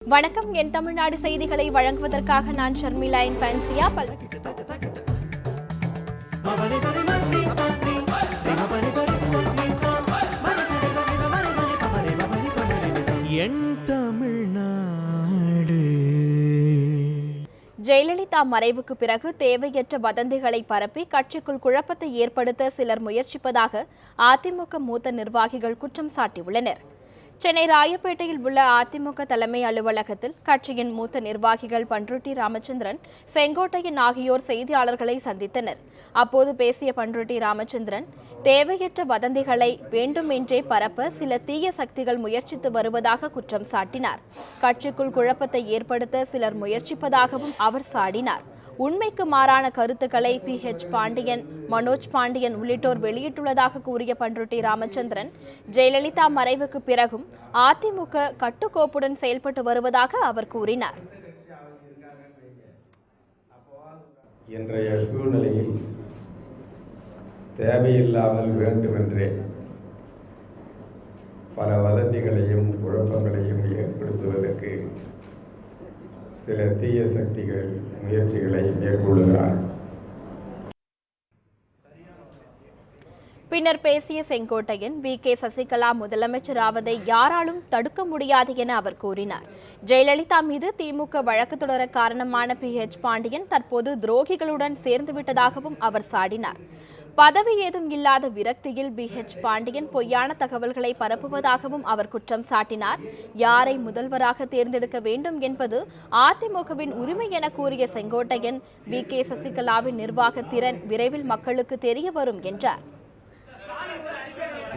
வணக்கம். என் தமிழ்நாடு செய்திகளை வழங்குவதற்காக நான் ஷர்மிளா என் பன்சியா. என் தமிழ்நாடு. ஜெயலலிதா மறைவுக்கு பிறகு தேவையற்ற வதந்திகளை பரப்பி கட்சிக்குள் குழப்பத்தை ஏற்படுத்த சிலர் முயற்சிப்பதாக அதிமுக மூத்த நிர்வாகிகள் குற்றம் சாட்டியுள்ளனர். சென்னை ராயப்பேட்டையில் உள்ள அதிமுக தலைமை அலுவலகத்தில் கட்சியின் மூத்த நிர்வாகிகள் பண்ருட்டி ராமச்சந்திரன், செங்கோட்டையன் ஆகியோர் செய்தியாளர்களை சந்தித்தனர். அப்போது பேசிய பண்ருட்டி ராமச்சந்திரன், தேவையற்ற வதந்திகளை வேண்டுமென்றே பரப்ப சில தீய சக்திகள் முயற்சித்து வருவதாக குற்றம் சாட்டினார். கட்சிக்குள் குழப்பத்தை ஏற்படுத்த சிலர் முயற்சிப்பதாகவும் அவர் சாடினார். உண்மைக்கு மாறான கருத்துக்களை PH பாண்டியன், மனோஜ் பாண்டியன் உள்ளிட்டோர் வெளியிட்டுள்ளதாக கூறிய பண்ருட்டி ராமச்சந்திரன், ஜெயலலிதா மறைவுக்கு பிறகும் அதிமுக கட்டுக்கோப்புடன் செயல்பட்டு வருவதாக அவர் கூறினார். இன்றைய சூழ்நிலையில் தேவையில்லாமல் வேண்டுமென்றே பல வதந்திகளையும் குழப்பங்களையும் ஏற்படுத்துவதற்கு சில தீய சக்திகள் முயற்சிகளை மேற்கொள்கிறார்கள். பின்னர் பேசிய செங்கோட்டையன், VK சசிகலா முதலமைச்சர் ஆவதை யாராலும் தடுக்க முடியாது என அவர் கூறினார். ஜெயலலிதா மீது திமுக வழக்கு தொடர காரணமான PH பாண்டியன் தற்போது துரோகிகளுடன் சேர்ந்துவிட்டதாகவும் அவர் சாடினார். பதவி ஏதும் இல்லாத விரக்தியில் PH பாண்டியன் பொய்யான தகவல்களை பரப்புவதாகவும் அவர் குற்றம் சாட்டினார். யாரை முதல்வராக தேர்ந்தெடுக்க வேண்டும் என்பது அதிமுகவின் உரிமை என கூறிய செங்கோட்டையன், VK சசிகலாவின் நிர்வாக திறன் விரைவில் மக்களுக்கு தெரிய வரும் என்றார்.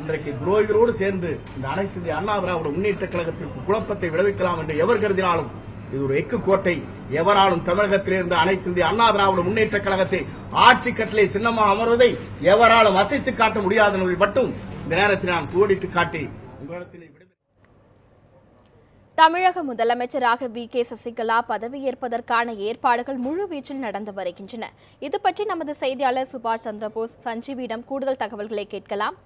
இன்றைக்கு துரோகிகளோடு சேர்ந்து இந்த அனைத்து இந்திய அண்ணா திராவிட முன்னேற்ற கழகத்திற்கு குழப்பத்தை விளைவிக்கலாம் என்று எவர் கருதினாலும் இது ஒரு எக்கு கோட்டை. எவராலும் தமிழகத்திலிருந்து அனைத்து இந்திய அண்ணா திராவிட முன்னேற்ற கழகத்தை ஆட்சி கட்டளை சின்னமாக அமர்வதை எவராலும் அசைத்து காட்ட முடியாத மட்டும் இந்த நேரத்தில் நான் கோடிட்டு காட்டி உங்களிடத்தில் தமிழக முதலமைச்சராக VK சசிகலா பதவியேற்பதற்கான ஏற்பாடுகள் முழுவீச்சில் நடந்து வருகின்றன. இது பற்றி நமது செய்தியாளர் சுபாஷ் சந்திரபோஸ் சஞ்சீவியிடம் கூடுதல் தகவல்களை கேட்கலாம்.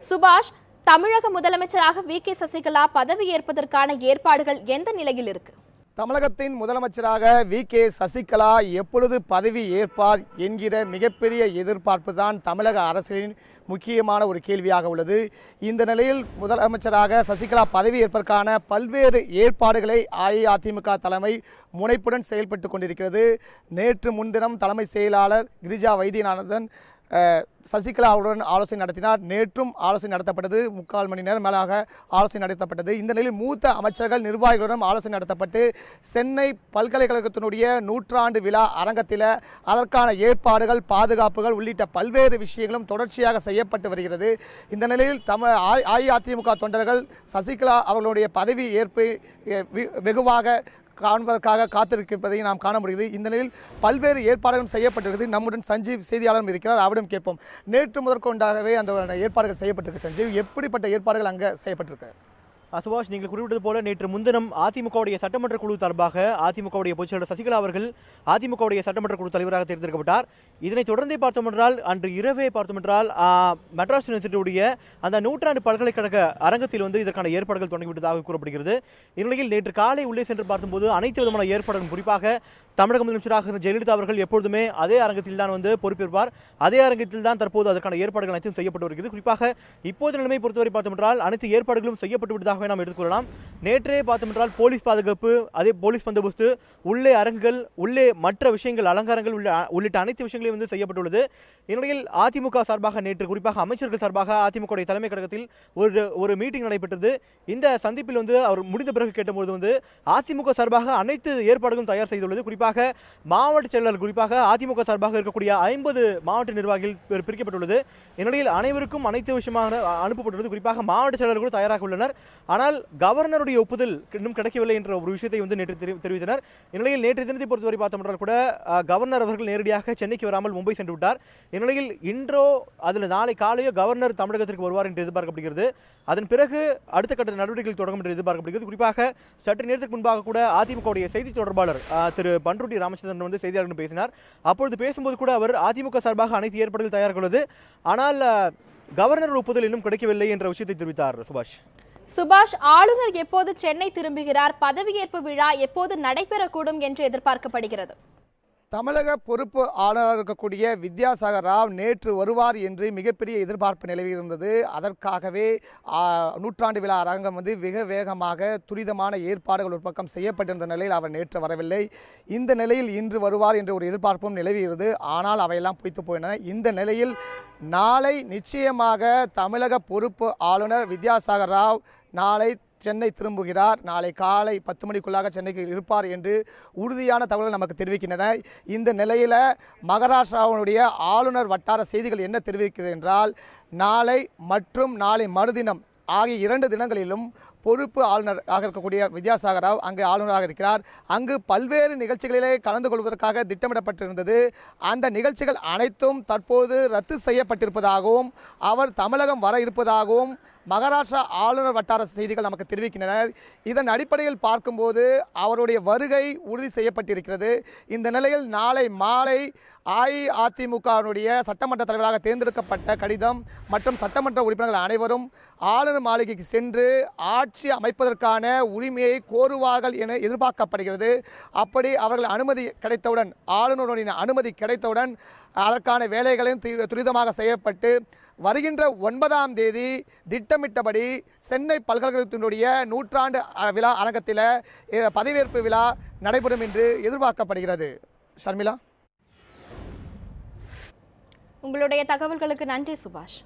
சுபாஷ், தமிழக முதலமைச்சராக VK சசிகலா பதவியேற்பதற்கான ஏற்பாடுகள் எந்த நிலையில் இருக்கு? தமிழகத்தின் முதலமைச்சராக VK சசிகலா எப்பொழுது பதவி ஏற்பார் என்கிற மிகப்பெரிய எதிர்பார்ப்பு தான் தமிழக அரசின் முக்கியமான ஒரு கேள்வியாக உள்ளது. இந்த நிலையில் முதலமைச்சராக சசிகலா பதவி ஏற்பதற்கான பல்வேறு ஏற்பாடுகளை அஇஅதிமுக தலைமை முனைப்புடன் செயல்பட்டு கொண்டிருக்கிறது. நேற்று முன்தினம் தலைமை செயலாளர் கிரிஜா வைத்தியநாதன் சசிகலா அவருடன் ஆலோசனை நடத்தினார். நேற்றும் ஆலோசனை நடத்தப்பட்டது. 3/4 மணி நேரம் மேலாக ஆலோசனை நடத்தப்பட்டது. இந்த நிலையில் மூத்த அமைச்சர்கள் நிர்வாகிகளுடன் ஆலோசனை நடத்தப்பட்டு சென்னை பல்கலைக்கழகத்தினுடைய 100ஆண்டு விழா அரங்கத்தில் அதற்கான ஏற்பாடுகள், பாதுகாப்புகள் உள்ளிட்ட பல்வேறு விஷயங்களும் தொடர்ச்சியாக செய்யப்பட்டு வருகிறது. இந்த நிலையில் அஇஅதிமுக தொண்டர்கள் சசிகலா அவர்களுடைய பதவி ஏற்பை வெகுவாக காண்பதற்காக காத்திருப்பதை நாம் காண முடியுது. இந்த நிலையில் பல்வேறு ஏற்பாடுகளும் செய்யப்பட்டிருக்கிறது. நம்முடன் சஞ்சீவ் செய்தியாளரும் இருக்கிறார். அவரிடம் கேட்போம். நேற்று முதற்கொண்டாகவே அந்த ஏற்பாடுகள் செய்யப்பட்டிருக்கு. சஞ்சீவ், எப்படிப்பட்ட ஏற்பாடுகள் அங்கே செய்யப்பட்டிருக்கு? சுபாஷ், நீங்கள் குறிப்பிட்டது போல நேற்று முன்தினம் அதிமுகவுடைய சட்டமன்ற குழு சார்பாக அதிமுகவுடைய பொதுச்செயலாளர் சசிகலா அவர்கள் அதிமுகவுடைய சட்டமன்ற குழு தலைவராக தேர்ந்தெடுக்கப்பட்டார். இதனைத் தொடர்ந்தே பார்த்தோம் என்றால் அன்று இரவே பார்த்தோம் என்றால் மெட்ராஸ் யூனிவர்சிட்டியுடைய அந்த 100ஆண்டு பல்கலைக்கழக அரங்கத்தில் இதற்கான ஏற்பாடுகள் தொடங்கிவிட்டதாக கூறப்படுகிறது. இந்நிலையில் நேற்று காலை உள்ளே சென்று பார்க்கும்போது அனைத்து விதமான ஏற்பாடுகள், குறிப்பாக தமிழக முதலமைச்சராக ஜெயலலிதா அவர்கள் எப்பொழுதுமே அதே அரங்கத்தில் தான் பொறுப்பேற்பார். அதே அரங்கத்தில் தான் தற்போது அதற்கான ஏற்பாடுகள் அனைத்தும் செய்யப்பட்டு வருகிறது. குறிப்பாக இப்போது நிலைமை பொறுத்தவரை பார்த்தோம் என்றால் அனைத்து ஏற்பாடுகளும் செய்யப்பட்டு விட்டதாக நாம் எடுத்துக்கொள்ளலாம். நேற்றே பார்த்தோம் என்றால் போலீஸ் பாதுகாப்பு, அதே போலீஸ் பந்தோபஸ்து, உள்ளே அரங்குகள், உள்ளே மற்ற விஷயங்கள், அலங்காரங்கள் உள்ளிட்ட அனைத்து விஷயங்களையும் செய்யப்பட்டுள்ளது. இந்நிலையில் அதிமுக சார்பாக நேற்று குறிப்பாக அமைச்சர்கள் சார்பாக அதிமுக தலைமை கழகத்தில் ஒரு மீட்டிங் நடைபெற்றது. இந்த சந்திப்பில் அவர் முடிந்த பிறகு கேட்டபோது அதிமுக சார்பாக அனைத்து ஏற்பாடுகளும் தயார் செய்துள்ளது. குறிப்பாக மாவட்ட செயலாளர், குறிப்பாக அதிமுக சார்பாக இருக்கக்கூடிய 50 மாவட்ட நிர்வாகிகள் பிரிக்கப்பட்டுள்ளது. இந்நிலையில் அனைவருக்கும் அனைத்து விஷயமாக அனுப்பப்பட்டுள்ளது. குறிப்பாக மாவட்ட செயலாளர் கூட தயாராக உள்ளனர். ஆனால் கவர்னருடைய ஒப்புதல் இன்னும் கிடைக்கவில்லை என்ற ஒரு விஷயத்தை நேற்று தெரிவித்தனர். இந்நிலையில் நேற்று தினத்தை பொறுத்தவரை பார்த்தோம் என்றால் கூட கவர்னர் அவர்கள் நேரடியாக சென்னைக்கு வராமல் மும்பை சென்று விட்டார். இந்நிலையில் இன்றோ அதில் நாளை காலையோ கவர்னர் தமிழகத்திற்கு வருவார் என்று எதிர்பார்க்கப்படுகிறது. அதன் பிறகு அடுத்த கட்ட நடவடிக்கைகள் தொடங்கும் என்று எதிர்பார்க்கப்படுகிறது. குறிப்பாக சற்று நேரத்துக்கு முன்பாக கூட அதிமுகவுடைய செய்தி தொடர்பாளர் திரு பண்ருட்டி ராமச்சந்திரன் செய்தியாளர்கள் பேசினார். அப்பொழுது பேசும்போது கூட அவர் அதிமுக சார்பாக அனைத்து ஏற்பாடுகள் தயாராக உள்ளது, ஆனால் கவர்னர் ஒப்புதல் இன்னும் கிடைக்கவில்லை என்ற விஷயத்தை தெரிவித்தார். சுபாஷ், சுபாஷ், ஆளுநர் எப்போது சென்னை திரும்புகிறார்? பதவியேற்பு விழா எப்போது நடைபெறக்கூடும் என்று எதிர்பார்க்கப்படுகிறது? தமிழக பொறுப்பு ஆளுநராக இருக்கக்கூடிய வித்யாசாகர் ராவ் நேற்று வருவார் என்று மிகப்பெரிய எதிர்பார்ப்பு நிலவியிருந்தது. அதற்காகவே நூற்றாண்டு விழா அரங்கம் மிக வேகமாக துரிதமான ஏற்பாடுகள் ஒரு பக்கம் செய்யப்பட்டிருந்த நிலையில் அவர் நேற்று வரவில்லை. இந்த நிலையில் இன்று வருவார் என்ற ஒரு எதிர்பார்ப்பும் நிலவியிருந்தது. ஆனால் அவையெல்லாம் பொய்த்து போயின. இந்த நிலையில் நாளை நிச்சயமாக தமிழக பொறுப்பு ஆளுநர் வித்யாசாகர் ராவ் நாளை சென்னை திரும்புகிறார். நாளை காலை 10 மணிக்குள்ளாக சென்னைக்கு இருப்பார் என்று உறுதியான தகவல்கள் நமக்கு தெரிவிக்கின்றன. இந்த நிலையில் மகாராஷ்டிராவுடைய ஆளுநர் வட்டார செய்திகள் என்ன தெரிவிக்கிறது என்றால், நாளை மற்றும் நாளை மறுதினம் ஆகிய 2 தினங்களிலும் பொறுப்பு ஆளுநராக இருக்கக்கூடிய வித்யாசாகர் ராவ் அங்கு ஆளுநராக இருக்கிறார். அங்கு பல்வேறு நிகழ்ச்சிகளிலே கலந்து கொள்வதற்காக திட்டமிடப்பட்டிருந்தது. அந்த நிகழ்ச்சிகள் அனைத்தும் தற்போது ரத்து செய்யப்பட்டிருப்பதாகவும் அவர் தமிழகம் வர இருப்பதாகவும் மகாராஷ்டிரா ஆளுநர் வட்டார செய்திகள் நமக்கு தெரிவிக்கின்றனர். இதன் அடிப்படையில் பார்க்கும்போது அவருடைய வருகை உறுதி செய்யப்பட்டிருக்கிறது. இந்த நிலையில் நாளை மாலை அஇஅதிமுகவினுடைய சட்டமன்ற தலைவராக தேர்ந்தெடுக்கப்பட்ட கடிதம் மற்றும் சட்டமன்ற உறுப்பினர்கள் அனைவரும் ஆளுநர் மாளிகைக்கு சென்று ஆட்சி அமைப்பதற்கான உரிமையை கோருவார்கள் என எதிர்பார்க்கப்படுகிறது. அப்படி அவர்கள் அனுமதி கிடைத்தவுடன், ஆளுநருடைய அனுமதி கிடைத்தவுடன் அதற்கான வேலைகளையும் துரிதமாக செய்யப்பட்டு வருகின்ற 9ஆம் தேதி திட்டமிட்டபடி சென்னை பல்கலைக்கழகத்தினுடைய நூற்றாண்டு விழா அரங்கத்தில் பதவியேற்பு விழா நடைபெறும் என்று எதிர்பார்க்கப்படுகிறது. ஷர்மிளா, உங்களுடைய தகவல்களுக்கு நன்றி சுபாஷ்.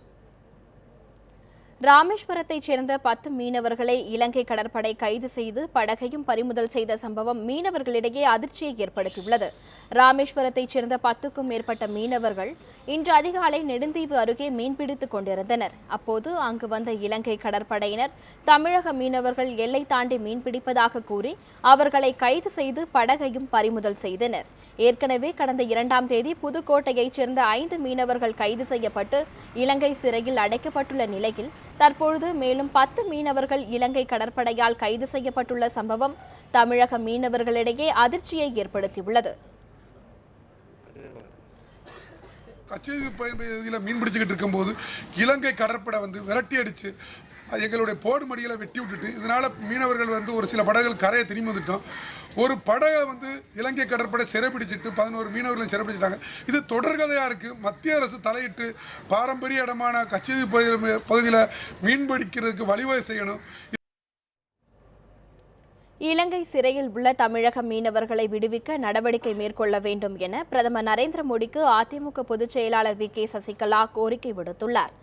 ராமேஸ்வரத்தைச் சேர்ந்த 10 மீனவர்களை இலங்கை கடற்படை கைது செய்து படகையும் பறிமுதல் செய்த சம்பவம் மீனவர்களிடையே அதிர்ச்சியை ஏற்படுத்தியுள்ளது. ராமேஸ்வரத்தைச் சேர்ந்த 10க்கும் மேற்பட்ட மீனவர்கள் இன்று அதிகாலை நெடுந்தீவு அருகே மீன்பிடித்துக் கொண்டிருந்தனர். அப்போது அங்கு வந்த இலங்கை கடற்படையினர் தமிழக மீனவர்கள் எல்லை தாண்டி மீன்பிடிப்பதாக கூறி அவர்களை கைது செய்து படகையும் பறிமுதல் செய்தனர். ஏற்கனவே கடந்த 2ஆம் தேதி புதுக்கோட்டையைச் சேர்ந்த 5 மீனவர்கள் கைது செய்யப்பட்டு இலங்கை சிறையில் அடைக்கப்பட்டுள்ள நிலையில் தற்பொழுது மேலும் 10 மீனவர்கள் இலங்கை கடற்படையால் கைது செய்யப்பட்டுள்ள சம்பவம் தமிழக மீனவர்களிடையே அதிர்ச்சியை ஏற்படுத்தியுள்ளது. கச்சேரி மீன் பிடிச்சுக்கிட்டு இருக்கும்போது இலங்கை கடற்படை விரட்டி அடிச்சு எங்களுடைய போடு மடியில் வெட்டி விட்டுட்டு, இதனால மீனவர்கள் ஒரு சில படகுகள் கரையை திரும்பி வந்துட்டோம். ஒரு படகை இலங்கை கடற்படை சிறைப்பிடிச்சிட்டு 11 மீனவர்களும் சிறைப்பிடிச்சிட்டாங்க. இது தொடர்கதையாக இருக்குது. மத்திய அரசு தலையிட்டு பாரம்பரிய இடமான கச்சேரி பகுதியில் மீன்பிடிக்கிறதுக்கு வழிவகை செய்யணும். இலங்கை சிறையில் உள்ள தமிழக மீனவர்களை விடுவிக்க நடவடிக்கை மேற்கொள்ள வேண்டும் என பிரதமர் நரேந்திர மோடிக்கு அதிமுக பொதுச் செயலாளர் வி.கே. சசிகலா கோரிக்கை விடுத்துள்ளார்.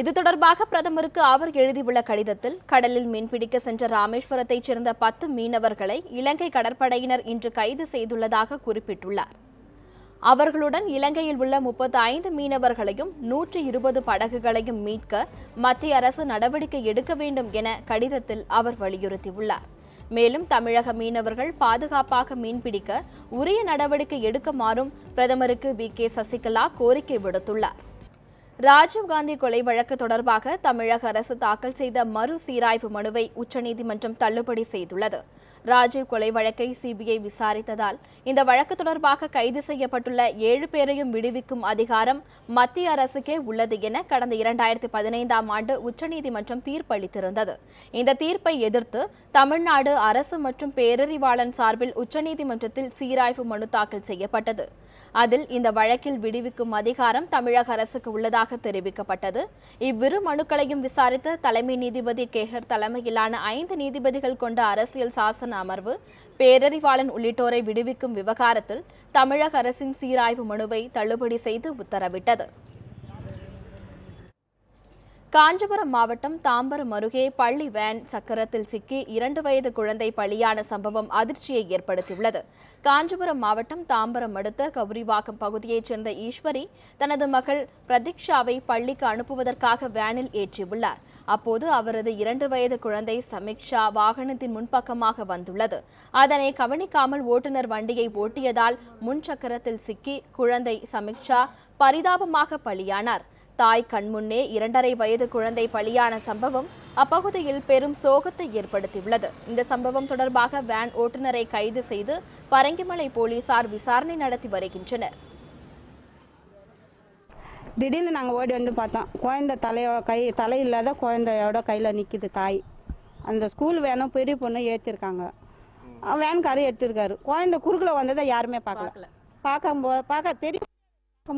இது தொடர்பாக பிரதமருக்கு அவர் எழுதியுள்ள கடிதத்தில், கடலில் மீன்பிடிக்க சென்ற ராமேஸ்வரத்தைச் சேர்ந்த 10 மீனவர்களை இலங்கை கடற்படையினர் இன்று கைது செய்துள்ளதாக குறிப்பிட்டுள்ளார். அவர்களுடன் இலங்கையில் உள்ள 35 மீனவர்களையும் 120 படகுகளையும் மீட்க மத்திய அரசு நடவடிக்கை எடுக்க வேண்டும் என கடிதத்தில் அவர் வலியுறுத்தியுள்ளார். மேலும் தமிழக மீனவர்கள் பாதுகாப்பாக மீன்பிடிக்க உரிய நடவடிக்கை எடுக்குமாறும் பிரதமருக்கு வி.கே. சசிகலா கோரிக்கை விடுத்துள்ளார். ராஜீவ்காந்தி கொலை வழக்கு தொடர்பாக தமிழக அரசு தாக்கல் செய்த மறு சீராய்வு மனுவை உச்சநீதிமன்றம் தள்ளுபடி செய்துள்ளது. ராஜீவ் கொலை வழக்கை சிபிஐ விசாரித்ததால் இந்த வழக்கு தொடர்பாக கைது செய்யப்பட்டுள்ள 7 பேரையும் விடுவிக்கும் அதிகாரம் மத்திய அரசுக்கே உள்ளது என கடந்த 2015ஆம் ஆண்டு உச்சநீதிமன்றம் தீர்ப்பளித்திருந்தது. இந்த தீர்ப்பை எதிர்த்து தமிழ்நாடு அரசு மற்றும் பேரறிவாளன் சார்பில் உச்சநீதிமன்றத்தில் சீராய்வு மனு தாக்கல் செய்யப்பட்டது. அதில் இந்த வழக்கில் விடுவிக்கும் அதிகாரம் தமிழக அரசுக்கு உள்ளதாக தெரிவிக்கப்பட்டது. இவ்விரு மனுக்களையும் விசாரித்த தலைமை நீதிபதி கேஹர் தலைமையிலான 5 நீதிபதிகள் கொண்ட அரசியல் சாசன அமர்வு பேரறிவாளன் உள்ளிட்டோரை விடுவிக்கும் விவகாரத்தில் தமிழக அரசின் சீராய்வு மனுவை தள்ளுபடி செய்து உத்தரவிட்டது. காஞ்சிபுரம் மாவட்டம் தாம்பரம் அருகே பள்ளி வேன் சக்கரத்தில் சிக்கி 2 வயது குழந்தை பலியான சம்பவம் அதிர்ச்சியை ஏற்படுத்தியுள்ளது. காஞ்சிபுரம் மாவட்டம் தாம்பரம் அடுத்த கவுரிவாக்கம் பகுதியைச் சேர்ந்த ஈஸ்வரி தனது மகள் பிரதீக்ஷாவை பள்ளிக்கு அனுப்புவதற்காக வேனில் ஏற்றியுள்ளார். அப்போது அவரது 2 வயது குழந்தை சமீக்ஷா வாகனத்தின் முன்பக்கமாக வந்துள்ளது. அதனை கவனிக்காமல் ஓட்டுநர் வண்டியை ஓட்டியதால் முன் சக்கரத்தில் சிக்கி குழந்தை சமீக்ஷா பரிதாபமாக பலியானார். தாய் கண்முன்னே 2.5 வயது குழந்தை பலியான சம்பவம் அப்பகுதியில் பெரும் சோகத்தை ஏற்படுத்தியுள்ளது. இந்த சம்பவம் தொடர்பாக வேன் ஓட்டுநரை கைது செய்து பரங்கிமலை போலீசார் விசாரணை நடத்தி வருகின்றனர். திடீர்னு நாங்கள் ஓடி வந்து பார்த்தோம், குழந்தை தலை இல்லாத குழந்தையோட கையில் நிற்குது தாய். அந்த ஸ்கூல் வேனும் பெரிய பொண்ணு ஏற்றிருக்காங்க, வேன்காரர் எடுத்திருக்காரு. குழந்தை குறுக்கில் வந்ததை யாருமே பார்க்கல. பார்க்க தெரிய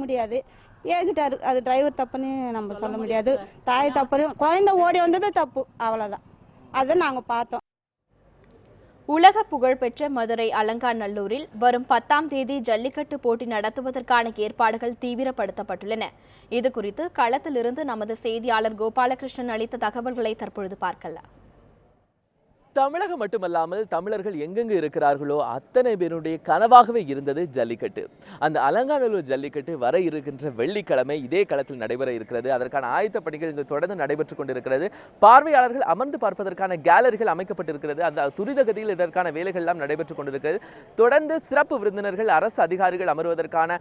முடியாது, ஏற்றிட்டாரு. அது டிரைவர் தப்புன்னு நம்ம சொல்ல முடியாது, தாய் தப்பு. குழந்தை ஓடி வந்தது தப்பு, அவ்வளோதான். அதை நாங்கள் பார்த்தோம். உலக புகழ்பெற்ற மதுரை அலங்காநல்லூரில் வரும் 10ஆம் தேதி ஜல்லிக்கட்டு போட்டி நடத்துவதற்கான ஏற்பாடுகள் தீவிரப்படுத்தப்பட்டுள்ளன. இதுகுறித்து களத்திலிருந்து நமது செய்தியாளர் கோபாலகிருஷ்ணன் அளித்த தகவல்களை தற்பொழுது பார்க்கலாம். தமிழகம் மட்டுமல்லாமல் தமிழர்கள் எங்கெங்கு இருக்கிறார்களோ அத்தனை பேருடைய கனவாகவே இருந்தது ஜல்லிக்கட்டு. அந்த அலங்காநல்லூர் ஜல்லிக்கட்டு வர இருக்கின்ற வெள்ளிக்கிழமை இதே களத்தில் நடைபெற இருக்கிறது. அதற்கான ஆயத்த பணிகள் இங்கு தொடர்ந்து நடைபெற்றுக் கொண்டிருக்கிறது. பார்வையாளர்கள் அமர்ந்து பார்ப்பதற்கான கேலரிகள் அமைக்கப்பட்டிருக்கிறது. அந்த துரிதகதியில் இதற்கான வேலைகள் எல்லாம் நடைபெற்றுக் கொண்டிருக்கிறது. தொடர்ந்து சிறப்பு விருந்தினர்கள், அரசு அதிகாரிகள் அமர்வதற்கான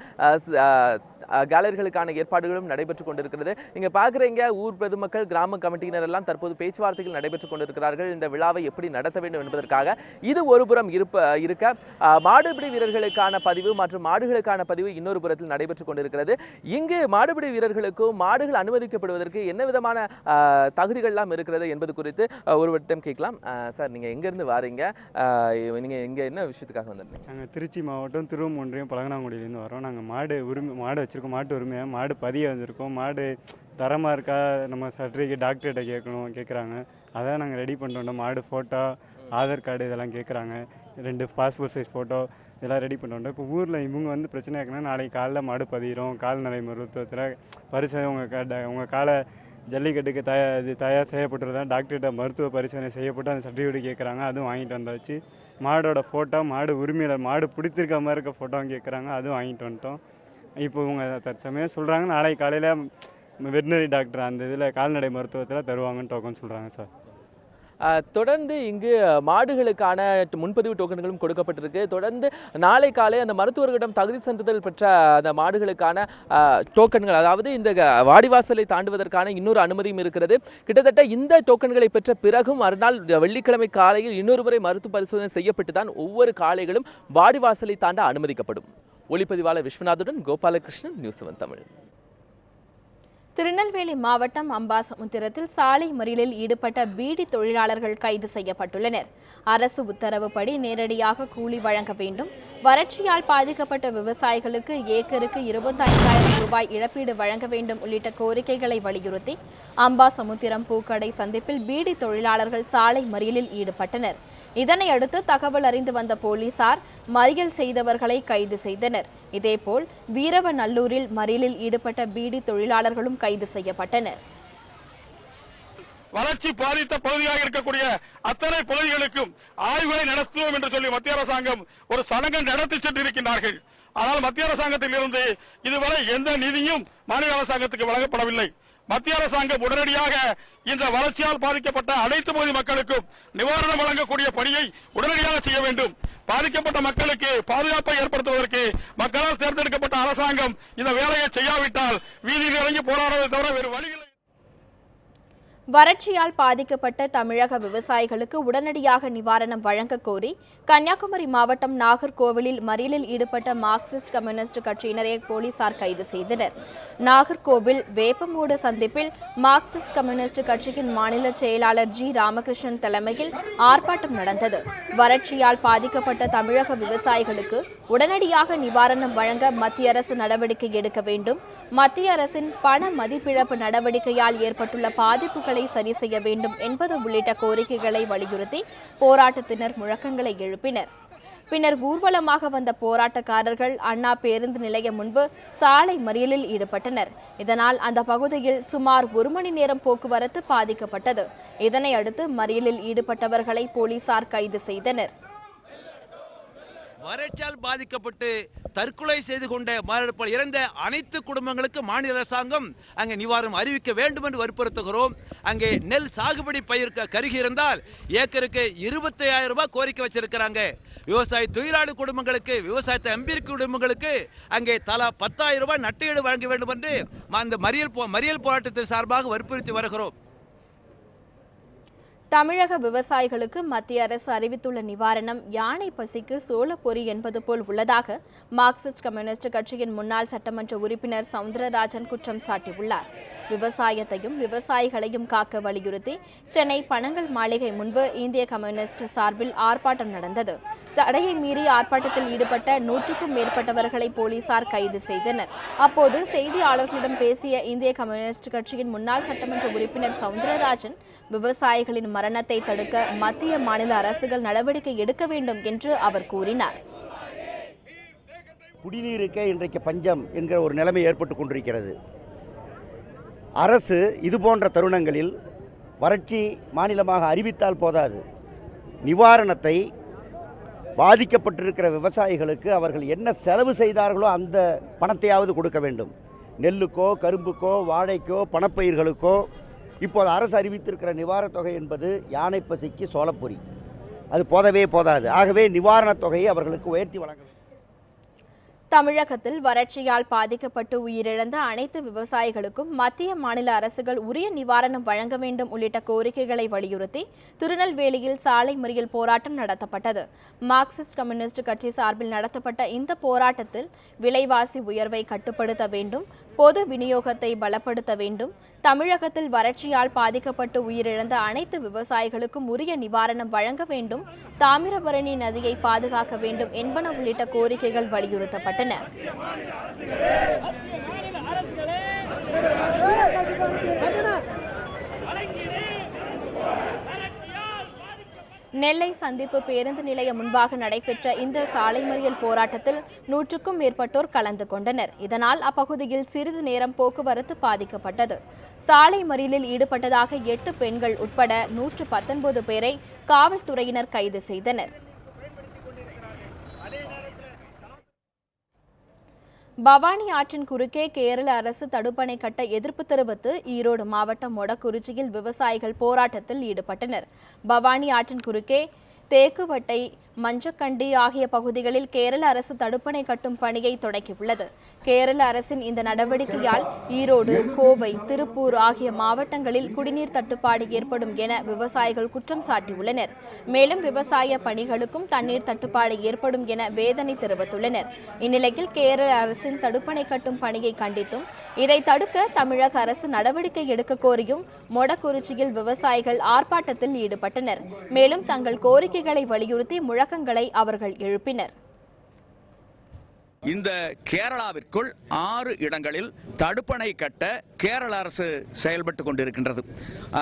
கேலரிகளுக்கான ஏற்பாடுகளும் நடைபெற்றுக் கொண்டிருக்கிறது. இங்க பாக்குறீங்க, ஊர் பொதுமக்கள், கிராம கமிட்டியினர் எல்லாம் தற்போது பேச்சுவார்த்தைகள் நடைபெற்றுக் கொண்டிருக்கிறார்கள். இந்த விழாவை எப்படி நடத்த வேண்டும் என்பதற்காக. இது ஒரு புறம் இருக்க மாடுபிடி வீரர்களுக்கான பதிவு மற்றும் மாடுகளுக்கான பதிவு இன்னொரு புறத்தில் நடைபெற்றுக் கொண்டிருக்கிறது. இங்கு மாடுபிடி வீரர்களுக்கும் மாடுகள் அனுமதிக்கப்படுவதற்கு என்ன விதமான தகுதிகள் எல்லாம் இருக்கிறது என்பது குறித்து ஒருவரிடம் கேட்கலாம். சார், நீங்க எங்க இருந்து வாரீங்க? நீங்க இங்க என்ன விஷயத்துக்காக வந்திருக்கீங்க? நாங்கள் திருச்சி மாவட்டம் திருவம் ஒன்றியம் பழங்கனாங்குடியிலேருந்து வரோம். நாங்கள் மாடு வச்சுருக்கோம், மாட்டு உரிமையாக மாடு பதிய வந்திருக்கோம். மாடு தரமாக இருக்கா, நம்ம சர்டிஃபிகேட் டாக்டர்கிட்ட கேட்குறாங்க. அதான் நாங்கள் ரெடி பண்ணிட்டோம். மாடு ஃபோட்டோ, ஆதார் கார்டு இதெல்லாம் கேட்குறாங்க. 2 பாஸ்போர்ட் சைஸ் ஃபோட்டோ இதெல்லாம் ரெடி பண்ணிட்டோம். இப்போ ஊரில் இவங்க வந்து பிரச்சனை இருக்குன்னா, நாளைக்கு காலைல மாடு பதிகிறோம், கால்நடை மருத்துவத்தில் பரிசோதனை உங்கள் காலை ஜல்லிக்கட்டுக்கு தயார் செய்யப்பட்டுருதான் டாக்டர்கிட்ட மருத்துவ பரிசோதனை செய்யப்பட்டு அந்த சர்டிஃபிகேட் கேட்குறாங்க. அதுவும் வாங்கிட்டு வந்தாச்சு. மாடோட ஃபோட்டோ, மாடு உரிமையாளர் மாடு பிடித்திருக்க மாதிரி இருக்க ஃபோட்டோவும் கேட்குறாங்க. அதுவும் வாங்கிட்டு வந்துட்டோம். இப்போ இவங்க தற்சமயம் சொல்கிறாங்க நாளைக்கு காலையில் வெட்டினரி டாக்டர் அந்த இதில் கால்நடை மருத்துவத்தில் தருவாங்கன்னு டோக்கன் சொல்கிறாங்க சார். தொடர்ந்து இங்கு மாடுகளுக்கான முன்பதிவு டோக்கன்களும் கொடுக்கப்பட்டிருக்கு. தொடர்ந்து நாளை காலை அந்த மருத்துவர்களிடம் தகுதி சான்றிதழ் பெற்ற அந்த மாடுகளுக்கான டோக்கன்கள், அதாவது இந்த வாடிவாசலை தாண்டுவதற்கான இன்னொரு அனுமதியும் இருக்கிறது. கிட்டத்தட்ட இந்த டோக்கன்களை பெற்ற பிறகும் மறுநாள் வெள்ளிக்கிழமை காலையில் இன்னொரு முறை மருத்துவ பரிசோதனை செய்யப்பட்டு தான் ஒவ்வொரு காளைகளும் வாடிவாசலை தாண்ட அனுமதிக்கப்படும். ஒளிப்பதிவாளர் விஸ்வநாதுடன் கோபாலகிருஷ்ணன், நியூஸ் 7 தமிழ். திருநெல்வேலி மாவட்டம் அம்பாசமுத்திரத்தில் சாலை மறியலில் ஈடுபட்ட பீடி தொழிலாளர்கள் கைது செய்யப்பட்டுள்ளனர். அரசு உத்தரவுப்படி நேரடியாக கூலி வழங்க வேண்டும், வறட்சியால் பாதிக்கப்பட்ட விவசாயிகளுக்கு ஏக்கருக்கு 25,000 ரூபாய் இழப்பீடு வழங்க வேண்டும் உள்ளிட்ட கோரிக்கைகளை வலியுறுத்தி அம்பாசமுத்திரம் பூக்கடை சந்திப்பில் பீடி தொழிலாளர்கள் சாலை மறியலில் ஈடுபட்டனர். இதனையடுத்து தகவல் அறிந்து வந்த போலீசார் மறியல் செய்தவர்களை கைது செய்தனர். இதேபோல் வீரவநல்லூரில் மறியலில் ஈடுபட்ட பீடி தொழிலாளர்களும் கைது செய்யப்பட்டனர். வறட்சி பாதித்த பகுதியாக இருக்கக்கூடிய அத்தனை பகுதிகளுக்கும் ஆய்வுகளை நடத்துவோம் என்று சொல்லி மத்திய அரசாங்கம் ஒரு சடங்கை நடத்தி சென்றிருக்கிறார்கள். ஆனால் மத்திய அரசாங்கத்தில் இருந்து இதுவரை எந்த நிதியும் மாநில அரசாங்கத்துக்கு வழங்கப்படவில்லை. மத்திய அரசாங்கம் உடனடியாக இந்த வறட்சியால் பாதிக்கப்பட்ட அனைத்து பகுதி மக்களுக்கும் நிவாரணம் வழங்கக்கூடிய பணியை உடனடியாக செய்ய வேண்டும். பாதிக்கப்பட்ட மக்களுக்கு பாதுகாப்பை ஏற்படுத்துவதற்கு மக்களால் தேர்ந்தெடுக்கப்பட்ட அரசாங்கம் இந்த வேலையை செய்யாவிட்டால் வீதியில் இறங்கி போராடுவதை தவிர வேறு வழிகளை. வறட்சியால் பாதிக்கப்பட்ட தமிழக விவசாயிகளுக்கு உடனடியாக நிவாரணம் வழங்க கோரி கன்னியாகுமரி மாவட்டம் நாகர்கோவிலில் மறியலில் ஈடுபட்ட மார்க்சிஸ்ட் கம்யூனிஸ்ட் கட்சியினரை போலீசார் கைது செய்தனர். நாகர்கோவில் வேப்பமூடு சந்திப்பில் மார்க்சிஸ்ட் கம்யூனிஸ்ட் கட்சியின் மாநில செயலாளர் ஜி ராமகிருஷ்ணன் தலைமையில் ஆர்ப்பாட்டம் நடந்தது. வறட்சியால் பாதிக்கப்பட்ட தமிழக விவசாயிகளுக்கு உடனடியாக நிவாரணம் வழங்க மத்திய அரசு நடவடிக்கை எடுக்க வேண்டும், மத்திய அரசின் பண மதிப்பிழப்பு நடவடிக்கையால் ஏற்பட்டுள்ள பாதிப்புகளை சரி செய்ய வேண்டும் என்பது உள்ளிட்ட கோரிக்கைகளை வலியுறுத்தி போராட்டத்தினர் முழக்கங்களை எழுப்பினர். பின்னர் ஊர்வலமாக வந்த போராட்டக்காரர்கள் அண்ணா பேருந்து நிலையம் முன்பு சாலை மறியலில் ஈடுபட்டனர். இதனால் அந்த பகுதியில் சுமார் 1 மணி நேரம் போக்குவரத்து பாதிக்கப்பட்டது. இதனையடுத்து மறியலில் ஈடுபட்டவர்களை போலீசார் கைது செய்தனர். வறட்சியால் பாதிக்கப்பட்டு தற்கொலை செய்து கொண்ட இறந்த அனைத்து குடும்பங்களுக்கு மாநில அரசாங்கம் அங்கே நிவாரணம் அறிவிக்க வேண்டும் என்று வற்புறுத்துகிறோம். அங்கே நெல் சாகுபடி பயிர் கருகி இருந்தால் ஏக்கருக்கு 25,000 ரூபாய் கோரிக்கை வச்சிருக்கிறாங்க. விவசாய தொழிலாளி குடும்பங்களுக்கு, விவசாயத்தை நம்பியிருக்க குடும்பங்களுக்கு அங்கே தலா 10,000 ரூபாய் நட்டஈடு வழங்க வேண்டும் என்று அந்த மறியல் போராட்டத்தின் சார்பாக வற்புறுத்தி வருகிறோம். தமிழக விவசாயிகளுக்கு மத்திய அரசு அறிவித்துள்ள நிவாரணம் யானை பசிக்கு சோளப்பொரி என்பது போல் உள்ளதாக மார்க்சிஸ்ட் கம்யூனிஸ்ட் கட்சியின் முன்னாள் சட்டமன்ற உறுப்பினர் சவுந்தரராஜன் குற்றம் சாட்டியுள்ளார். விவசாயத்தையும் விவசாயிகளையும் காக்க வலியுறுத்தி சென்னை பனங்கல் மாளிகை முன்பு இந்திய கம்யூனிஸ்ட் சார்பில் ஆர்ப்பாட்டம் நடந்தது. தடையை மீறி ஆர்ப்பாட்டத்தில் ஈடுபட்ட 100க்கும் மேற்பட்டவர்களை போலீசார் கைது செய்தனர். அப்போது செய்தியாளர்களிடம் பேசிய இந்திய கம்யூனிஸ்ட் கட்சியின் முன்னாள் சட்டமன்ற உறுப்பினர் சவுந்தரராஜன் விவசாயிகளின் மரணத்தை தடுக்க மத்திய மாநில அரசுகள் நடவடிக்கை எடுக்க வேண்டும் என்று அவர் கூறினார். குடிநீருக்கே இன்றைக்கு பஞ்சம் என்கிற ஒரு நிலைமை ஏற்பட்டுக் கொண்டிருக்கிறது. அரசு இதுபோன்ற தருணங்களில் வறட்சி மாநிலமாக அறிவித்தால் போதாது, நிவாரணத்தை பாதிக்கப்பட்டிருக்கிற விவசாயிகளுக்கு அவர்கள் என்ன செலவு செய்தார்களோ அந்த பணத்தையாவது கொடுக்க வேண்டும். நெல்லுக்கோ கரும்புக்கோ வாழைக்கோ பணப்பயிர்களுக்கோ இப்போது அரசு அறிவித்திருக்கிற நிவாரணத் தொகை என்பது யானை பசிக்கு சோளப்பொரி, அது போதவே போதாது. ஆகவே நிவாரணத் தொகையை அவர்களுக்கு உயர்த்தி வழங்க வேண்டும். தமிழகத்தில் வறட்சியால் பாதிக்கப்பட்டு உயிரிழந்த அனைத்து விவசாயிகளுக்கும் மத்திய மாநில அரசுகள் உரிய நிவாரணம் வழங்க வேண்டும் உள்ளிட்ட கோரிக்கைகளை வலியுறுத்தி திருநெல்வேலியில் சாலை மறியல் போராட்டம் நடத்தப்பட்டது. மார்க்சிஸ்ட் கம்யூனிஸ்ட் கட்சி சார்பில் நடத்தப்பட்ட இந்த போராட்டத்தில் விலைவாசி உயர்வை கட்டுப்படுத்த வேண்டும், பொது விநியோகத்தை பலப்படுத்த வேண்டும், தமிழகத்தில் வறட்சியால் பாதிக்கப்பட்டு உயிரிழந்த அனைத்து விவசாயிகளுக்கும் உரிய நிவாரணம் வழங்க வேண்டும், தாமிரபரணி நதியை பாதுகாக்க வேண்டும் என்பன உள்ளிட்ட கோரிக்கைகள் வலியுறுத்தப்பட்டன. நெல்லை சந்திப்பு பேருந்து நிலையம் முன்பாக நடைபெற்ற இந்த சாலை மறியல் போராட்டத்தில் 100க்கும் மேற்பட்டோர் கலந்து கொண்டனர். இதனால் அப்பகுதியில் சிறிது நேரம் போக்குவரத்து பாதிக்கப்பட்டது. சாலை மறியலில் ஈடுபட்டதாக 8 பெண்கள் உட்பட 119 பேரை காவல்துறையினர் கைது செய்தனர். பவானி ஆற்றின் குறுக்கே கேரள அரசு தடுப்பணை கட்ட எதிர்ப்பு தெரிவித்து ஈரோடு மாவட்டம் மொடக்குறிச்சியில் விவசாயிகள் போராட்டத்தில் ஈடுபட்டனர். பவானி ஆற்றின் குறுக்கே தேக்குவட்டை, மஞ்சக்கண்டி ஆகிய பகுதிகளில் கேரள அரசு தடுப்பணை கட்டும் பணியை தொடங்கியுள்ளது. கேரள அரசின் இந்த நடவடிக்கையால் ஈரோடு, கோவை, திருப்பூர் ஆகிய மாவட்டங்களில் குடிநீர் தட்டுப்பாடு ஏற்படும் என விவசாயிகள் குற்றம் சாட்டியுள்ளனர். மேலும் விவசாய பணிகளுக்கும் தண்ணீர் தட்டுப்பாடு ஏற்படும் என வேதனை தெரிவித்துள்ளனர். இந்நிலையில் கேரள அரசின் தடுப்பணை கட்டும் பணியை கண்டித்தும் இதை தடுக்க தமிழக அரசு நடவடிக்கை எடுக்க கோரியும் மொடக்குறிச்சியில் விவசாயிகள் ஆர்ப்பாட்டத்தில் ஈடுபட்டனர். மேலும் தங்கள் கோரிக்கைகளை வலியுறுத்தி முழக்கங்களை அவர்கள் எழுப்பினர். இந்த கேரளாவிற்குள் 6 இடங்களில் தடுப்பணை கட்ட கேரள அரசு செயல்பட்டு கொண்டிருக்கின்றது.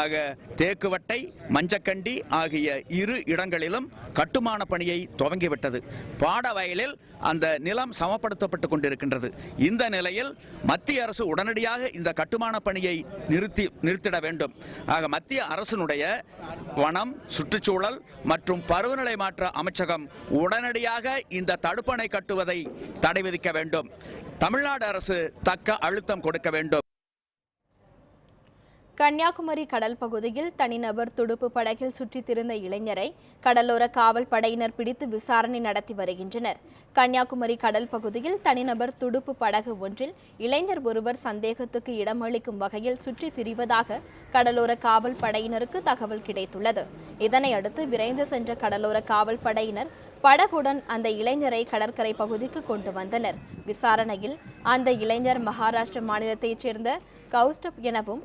ஆக தேக்குவட்டை, மஞ்சக்கண்டி ஆகிய 2 இடங்களிலும் கட்டுமான பணியை துவங்கிவிட்டது. பாடவயலில் அந்த நிலம் சமப்படுத்தப்பட்டு கொண்டிருக்கின்றது. இந்த நிலையில் மத்திய அரசு உடனடியாக இந்த கட்டுமான பணியை நிறுத்திட வேண்டும். ஆக மத்திய அரசினுடைய வனம், சுற்றுச்சூழல் மற்றும் பருவநிலை மாற்ற அமைச்சகம் உடனடியாக இந்த தடுப்பணை கட்டுவதை தடை விதிக்க வேண்டும். தமிழ்நாடு அரசு தக்க அழுத்தம் கொடுக்க வேண்டும். கன்னியாகுமரி கடல் பகுதியில் தனிநபர் துடுப்பு படகில் சுற்றித் திரிந்த இளைஞரை கடலோர காவல் படையினர் பிடித்து விசாரணை நடத்தி வருகின்றனர். கன்னியாகுமரி கடல் பகுதியில் தனிநபர் துடுப்பு படகு ஒன்றில் இளைஞர் ஒருவர் சந்தேகத்துக்கு இடமளிக்கும் வகையில் சுற்றித் திரிவதாக கடலோர காவல் படையினருக்கு தகவல் கிடைத்துள்ளது. இதனை அடுத்து விரைந்து சென்ற கடலோர காவல் படையினர் படகுடன் அந்த இளைஞரை கடற்கரை பகுதிக்கு கொண்டு வந்தனர். விசாரணையில் அந்த இளைஞர் மகாராஷ்டிர மாநிலத்தைச் சேர்ந்த கௌஸ்டப் எனவும்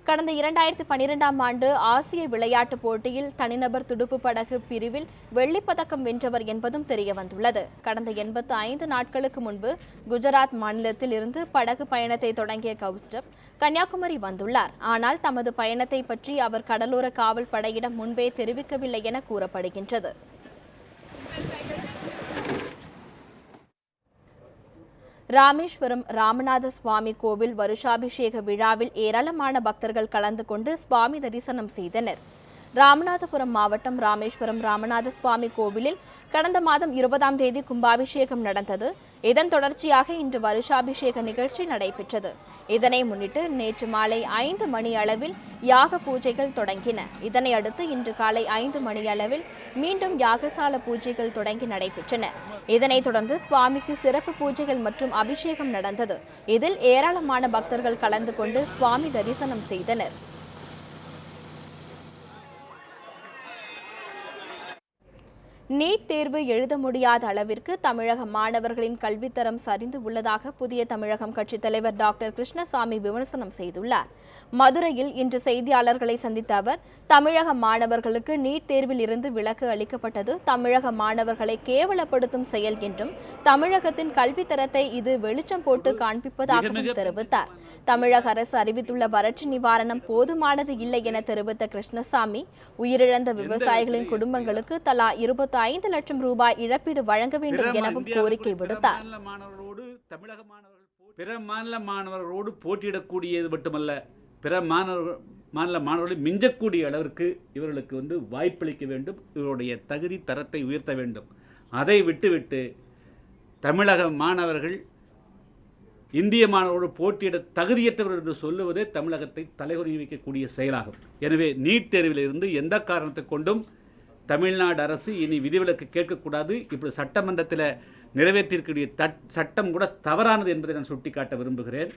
கடந்த 2012ஆம் ஆண்டு ஆசிய விளையாட்டுப் போட்டியில் தனிநபர் துடுப்பு படகு பிரிவில் வெள்ளிப்பதக்கம் வென்றவர் என்பதும் தெரியவந்துள்ளது. கடந்த 85 நாட்களுக்கு முன்பு குஜராத் மாநிலத்தில் இருந்து படகு பயணத்தை தொடங்கிய கௌஸ்டப் கன்னியாகுமரி வந்துள்ளார். ஆனால் தமது பயணத்தை பற்றி அவர் கடலோர காவல் படையிடம் முன்பே தெரிவிக்கவில்லை என கூறப்படுகின்றது. ராமேஸ்வரம் ராமநாத சுவாமி கோவில் வருஷாபிஷேக விழாவில் ஏராளமான பக்தர்கள் கலந்து கொண்டு சுவாமி தரிசனம் செய்தனர். ராமநாதபுரம் மாவட்டம் ராமேஸ்வரம் ராமநாத சுவாமி கோவிலில் கடந்த மாதம் 20ஆம் தேதி கும்பாபிஷேகம் நடந்தது. இதன் தொடர்ச்சியாக இன்று வருஷாபிஷேக நிகழ்ச்சி நடைபெற்றது. இதனை முன்னிட்டு நேற்று மாலை 5 மணி அளவில் யாக பூஜைகள் தொடங்கின. இதனை அடுத்து இன்று காலை 5 மணி அளவில் மீண்டும் யாகசால பூஜைகள் தொடங்கி நடைபெற்றன. இதனைத் தொடர்ந்து சுவாமிக்கு சிறப்பு பூஜைகள் மற்றும் அபிஷேகம் நடந்தது. இதில் ஏராளமான பக்தர்கள் கலந்து கொண்டு சுவாமி தரிசனம் செய்தனர். நீட் தேர்வு எழுத முடியாத அளவிற்கு தமிழக மாணவர்களின் கல்வித்தரம் சரிந்து உள்ளதாக புதிய தமிழகம் கட்சித் தலைவர் டாக்டர் கிருஷ்ணசாமி விமர்சனம் செய்துள்ளார். மதுரையில் இன்று செய்தியாளர்களை சந்தித்த அவர், தமிழக மாணவர்களுக்கு நீட் தேர்வில் இருந்து விலக்கு அளிக்கப்பட்டது தமிழக மாணவர்களை கேவலப்படுத்தும் செயல் என்றும், தமிழகத்தின் கல்வித்தரத்தை இது வெளிச்சம் போட்டு காண்பிப்பதாகவும் தெரிவித்தார். தமிழக அரசு அறிவித்துள்ள வறட்சி நிவாரணம் போதுமானது இல்லை என தெரிவித்த கிருஷ்ணசாமி, உயிரிழந்த விவசாயிகளின் குடும்பங்களுக்கு தலா 25 லட்சம் ரூபாய் இழப்பீடு வழங்க வேண்டும் எனவும் கோரிக்கை விடுத்தார். பிற மாநில மாணவர்களோடு போட்டியிடக்கூடியது மட்டுமல்ல, பிற மாநில மாணவர்களை மிஞ்சக்கூடிய அளவிற்கு இவர்களுக்கு வாய்ப்பளிக்க வேண்டும். இவருடைய தகுதி தரத்தை உயர்த்த வேண்டும். அதை விட்டுவிட்டு தமிழக மாணவர்கள் இந்திய மாணவரோடு போட்டியிட தகுதியற்றவர் என்று சொல்லுவதே தமிழகத்தை தலைகுனிய வைக்கக்கூடிய செயலாகும். எனவே நீட் தேர்வில் இருந்து எந்த காரணத்தை கொண்டும் தமிழ்நாடு அரசு இனி விதிவிலக்கு கேட்கக்கூடாது. இப்படி சட்டமன்றத்தில் நிறைவேற்றியிருக்கக்கூடிய சட்டம் கூட தவறானது என்பதை நான் சுட்டிக்காட்ட விரும்புகிறேன்.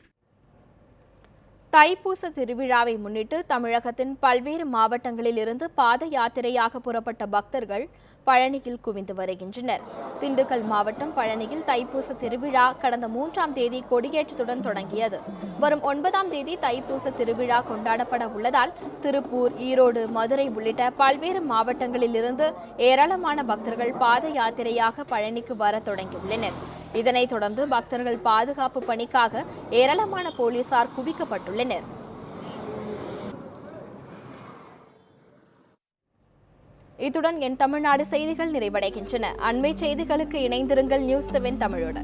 தைப்பூச திருவிழாவை முன்னிட்டு தமிழகத்தின் பல்வேறு மாவட்டங்களில் இருந்து பாத யாத்திரையாக புறப்பட்ட பக்தர்கள் பழனியில் குவிந்து வருகின்றனர். திண்டுக்கல் மாவட்டம் பழனியில் தைப்பூச திருவிழா கடந்த 3ஆம் தேதி கொடியேற்றத்துடன் தொடங்கியது. வரும் 9ஆம் தேதி தைப்பூச திருவிழா கொண்டாடப்பட உள்ளதால் திருப்பூர், ஈரோடு, மதுரை உள்ளிட்ட பல்வேறு மாவட்டங்களில் இருந்து ஏராளமான பக்தர்கள் பாத யாத்திரையாக பழனிக்கு வர தொடங்கியுள்ளனர். இதனைத் தொடர்ந்து பக்தர்கள் பாதுகாப்பு பணிக்காக ஏராளமான போலீசார் குவிக்கப்பட்டுள்ளனர். இத்துடன் என் தமிழ்நாடு செய்திகள் நிறைவடைகின்றன. அண்மை செய்திகளுக்கு இணைந்திருங்கள் நியூஸ் 7 தமிழோடு.